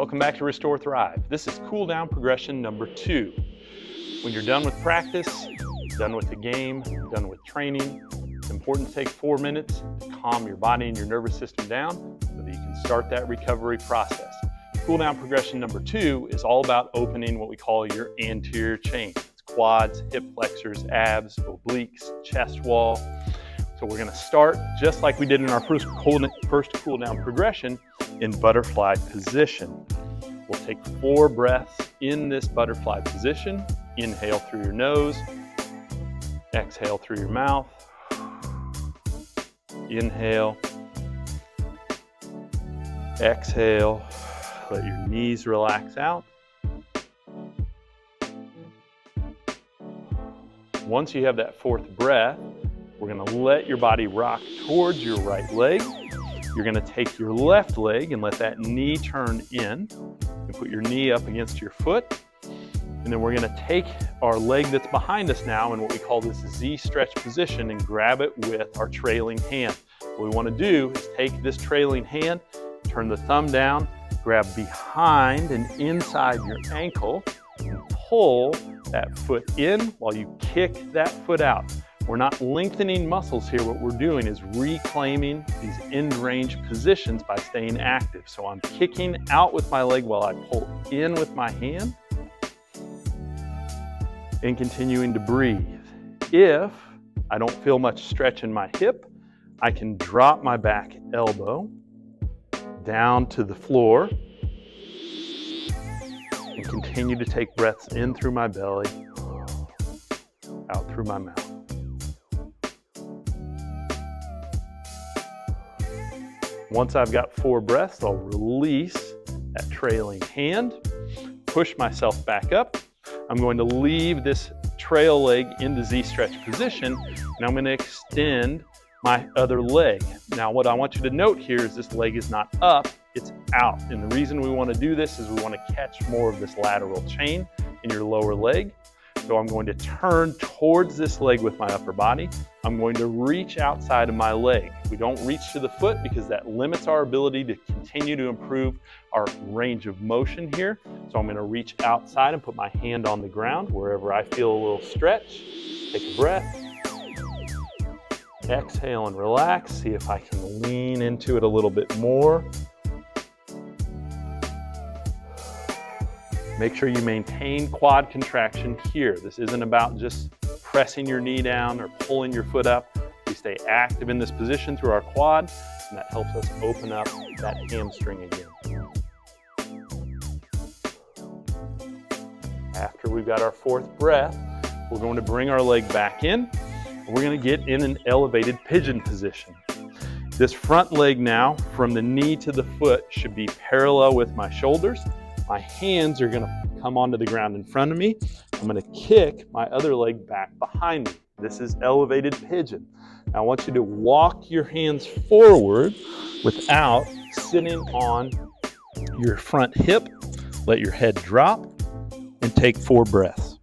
Welcome back to Restore Thrive. This is cool down progression number 2. When you're done with practice, done with the game, done with training, it's important to take 4 minutes to calm your body and your nervous system down so that you can start that recovery process. Cool down progression number 2 is all about opening what we call your anterior chain. It's quads, hip flexors, abs, obliques, chest wall. So we're going to start just like we did in our first cool down progression in butterfly position. We'll take 4 breaths in this butterfly position. Inhale through your nose, exhale through your mouth. Inhale, exhale, let your knees relax out. Once you have that 4th breath, we're going to let your body rock towards your right leg. You're going to take your left leg and let that knee turn in and put your knee up against your foot. And then we're going to take our leg that's behind us now in what we call this Z stretch position and grab it with our trailing hand. What we want to do is take this trailing hand, turn the thumb down, grab behind and inside your ankle and pull that foot in while you kick that foot out. We're not lengthening muscles here. What we're doing is reclaiming these end range positions by staying active. So I'm kicking out with my leg while I pull in with my hand and continuing to breathe. If I don't feel much stretch in my hip, I can drop my back elbow down to the floor and continue to take breaths in through my belly, out through my mouth. Once I've got 4 breaths, I'll release that trailing hand, push myself back up. I'm going to leave this trail leg in the Z stretch position, and I'm going to extend my other leg. Now, what I want you to note here is this leg is not up, it's out. And the reason we want to do this is we want to catch more of this lateral chain in your lower leg. So I'm going to turn towards this leg with my upper body. I'm going to reach outside of my leg. We don't reach to the foot because that limits our ability to continue to improve our range of motion here. So I'm going to reach outside and put my hand on the ground wherever I feel a little stretch. Take a breath. Exhale and relax. See if I can lean into it a little bit more. Make sure you maintain quad contraction here. This isn't about just pressing your knee down or pulling your foot up. We stay active in this position through our quad, and that helps us open up that hamstring again. After we've got our 4th breath, we're going to bring our leg back in. We're going to get in an elevated pigeon position. This front leg now, from the knee to the foot, should be parallel with my shoulders. My hands are going to come onto the ground in front of me. I'm going to kick my other leg back behind me. This is elevated pigeon. Now I want you to walk your hands forward without sitting on your front hip. Let your head drop and take 4 breaths.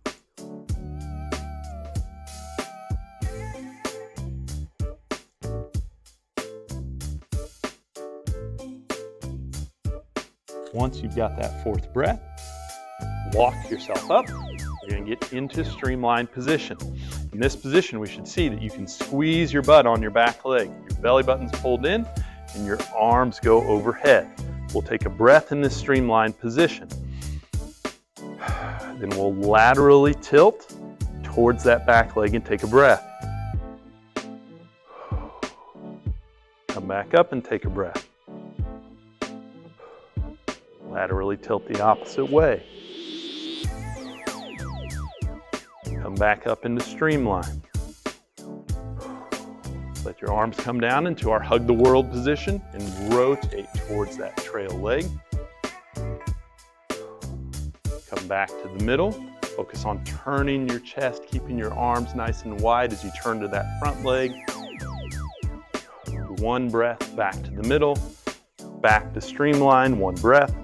Once you've got that 4th breath, walk yourself up. You're going to get into streamlined position. In this position, we should see that you can squeeze your butt on your back leg. Your belly button's pulled in and your arms go overhead. We'll take a breath in this streamlined position. Then we'll laterally tilt towards that back leg and take a breath. Come back up and take a breath. Laterally tilt the opposite way. Come back up into streamline. Let your arms come down into our hug the world position and rotate towards that trail leg. Come back to the middle. Focus on turning your chest, keeping your arms nice and wide as you turn to that front leg. 1 breath back to the middle. Back to streamline, 1 breath.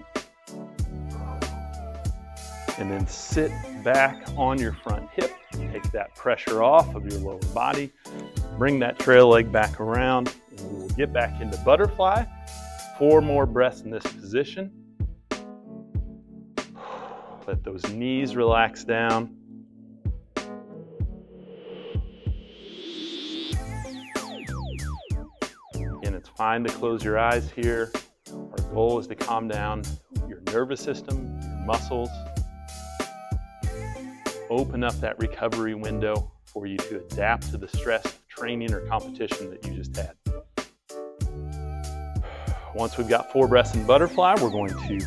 And then sit back on your front hip. Take that pressure off of your lower body. Bring that trail leg back around, and we will get back into butterfly. 4 more breaths in this position. Let those knees relax down. Again, it's fine to close your eyes here. Our goal is to calm down your nervous system, your muscles. Open up that recovery window for you to adapt to the stress of training or competition that you just had. Once we've got 4 breaths in butterfly, we're going to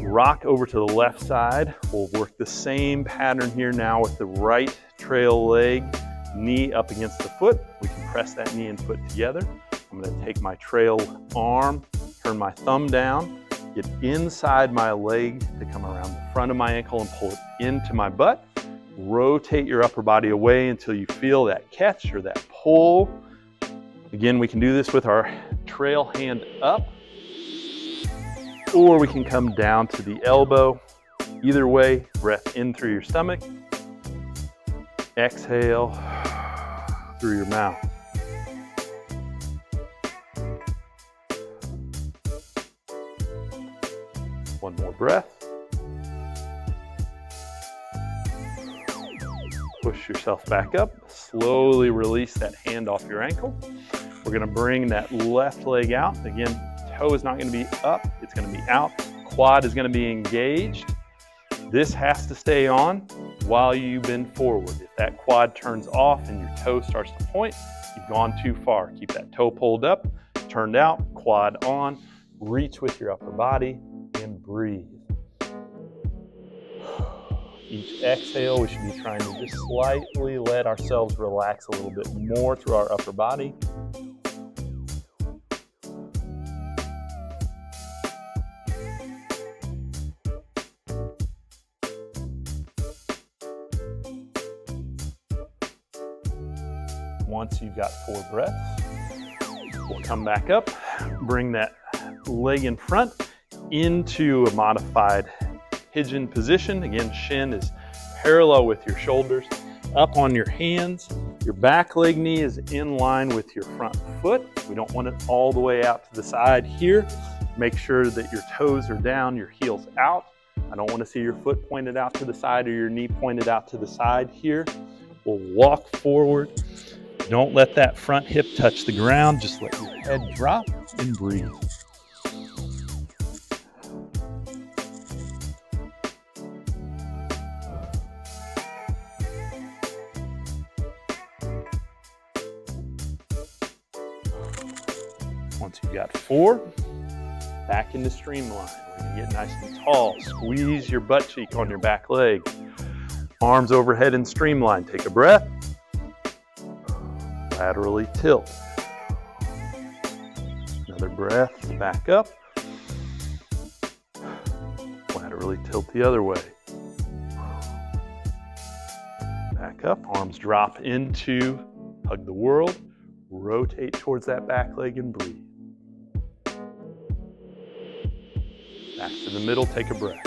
rock over to the left side. We'll work the same pattern here now with the right trail leg, knee up against the foot. We can press that knee and foot together. I'm going to take my trail arm, turn my thumb down, get inside my leg to come around the front of my ankle and pull it into my butt. Rotate your upper body away until you feel that catch or that pull. Again, we can do this with our trail hand up, or we can come down to the elbow. Either way, breath in through your stomach. Exhale through your mouth. One more breath. Push yourself back up. Slowly release that hand off your ankle. We're going to bring that left leg out. Again, toe is not going to be up, it's going to be out. Quad is going to be engaged. This has to stay on while you bend forward. If that quad turns off and your toe starts to point, you've gone too far. Keep that toe pulled up, turned out, quad on. Reach with your upper body and breathe. Each exhale, we should be trying to just slightly let ourselves relax a little bit more through our upper body. Once you've got 4 breaths, we'll come back up, bring that leg in front into a modified pigeon position. Again, shin is parallel with your shoulders. Up on your hands, your back leg knee is in line with your front foot. We don't want it all the way out to the side here. Make sure that your toes are down, your heels out. I don't want to see your foot pointed out to the side or your knee pointed out to the side here. We'll walk forward. Don't let that front hip touch the ground. Just let your head drop and breathe. Once you've got 4, back into streamline. We're going to get nice and tall. Squeeze your butt cheek on your back leg. Arms overhead in streamline. Take a breath. Laterally tilt. Another breath. Back up. Laterally tilt the other way. Back up. Arms drop into hug the world. Rotate towards that back leg and breathe. Back to the middle, take a breath.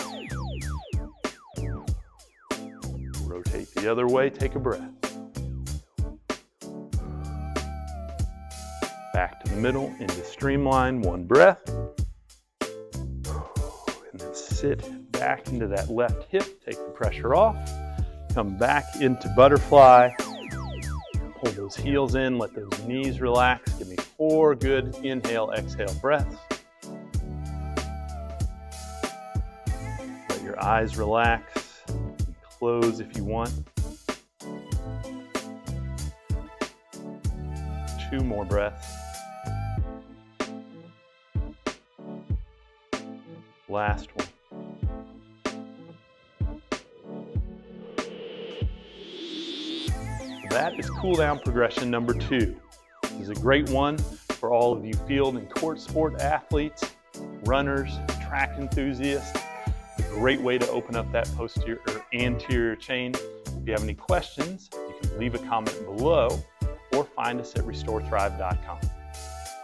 Rotate the other way, take a breath. Back to the middle, into streamline, 1 breath. And then sit back into that left hip, take the pressure off. Come back into butterfly. Pull those heels in, let those knees relax. Give me 4 good inhale, exhale breaths. Let your eyes relax. Close if you want. 2 more breaths. Last one. That is cool down progression number 2. This is a great one for all of you field and court sport athletes, runners, track enthusiasts. A great way to open up that posterior or anterior chain. If you have any questions, you can leave a comment below or find us at RestoreThrive.com.